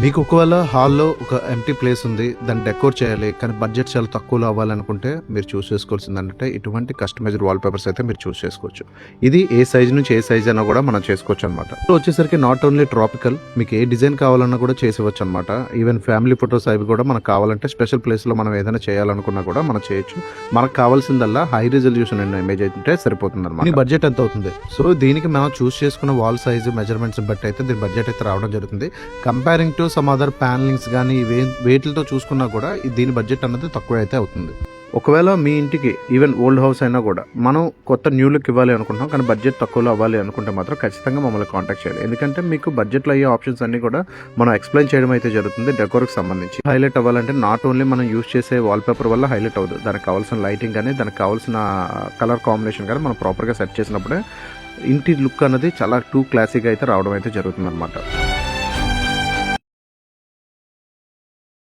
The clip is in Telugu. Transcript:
మీకు ఒకవేళ హాల్లో ఒక ఎంటీ ప్లేస్ ఉంది, దాన్ని డెకోర్ చేయాలి, కానీ బడ్జెట్ చాలా తక్కువలో అవ్వాలనుకుంటే మీరు చూస్ చేసుకోవాల్సింది అంటే ఇటువంటి కస్టమైజ్డ్ వాల్ పేపర్స్ అయితే మీరు చూస్ చేసుకోవచ్చు. ఇది ఏ సైజ్ నుంచి ఏ సైజ్ అయినా కూడా మనం చేసుకోవచ్చు అనమాట. వచ్చేసరికి నాట్ ఓన్లీ ట్రాపికల్, మీకు ఏ డిజైన్ కావాలన్నా కూడా చేసేవచ్చు అనమాట. ఈవెన్ ఫ్యామిలీ ఫొటోస్ అవి కూడా మనకు కావాలంటే స్పెషల్ ప్లేస్లో మనం ఏదైనా చేయాలనుకున్నా కూడా మనం చేయొచ్చు. మనకు కావాల్సిందల్లా హై రిజల్యూషన్ అయిన ఇమేజ్ అయితే సరిపోతుంది అనమాట. ఈ బడ్జెట్ ఎంత అవుతుంది? సో దీనికి మనం చూస్ చేసుకున్న వాల్ సైజ్ మెజర్మెంట్స్ బట్టి అయితే దీని బడ్జెట్ అయితే రావడం జరుగుతుంది. కంపేరింగ్ టు సమ్ అదర్ ప్యానలింగ్స్ కానీ వేటితో చూసుకున్నా కూడా దీని బడ్జెట్ అన్నది తక్కువ అయితే అవుతుంది. ఒకవేళ మీ ఇంటికి ఈవెన్ ఓల్డ్ హౌస్ అయినా కూడా మనం కొత్త న్యూ లుక్ ఇవ్వాలి అనుకుంటున్నాం, కానీ బడ్జెట్ తక్కువలో అవ్వాలి అనుకుంటే మాత్రం ఖచ్చితంగా మమ్మల్ని కాంటాక్ట్ చేయాలి. ఎందుకంటే మీకు బడ్జెట్లో అయ్యే ఆప్షన్స్ అన్ని కూడా మనం ఎక్స్ప్లెయిన్ చేయడం అయితే జరుగుతుంది. డెకోర్కి సంబంధించి హైలైట్ అవ్వాలంటే నాట్ ఓన్లీ మనం యూస్ చేసే వాల్ పేపర్ వల్ల హైలైట్ అవ్వదు, దానికి కావాల్సిన లైటింగ్ కానీ దానికి కావాల్సిన కలర్ కాంబినేషన్ కానీ మనం ప్రాపర్గా సెట్ చేసినప్పుడే ఇంటి లుక్ అనేది చాలా క్లాసీగా అయితే రావడం అయితే జరుగుతుంది అనమాట.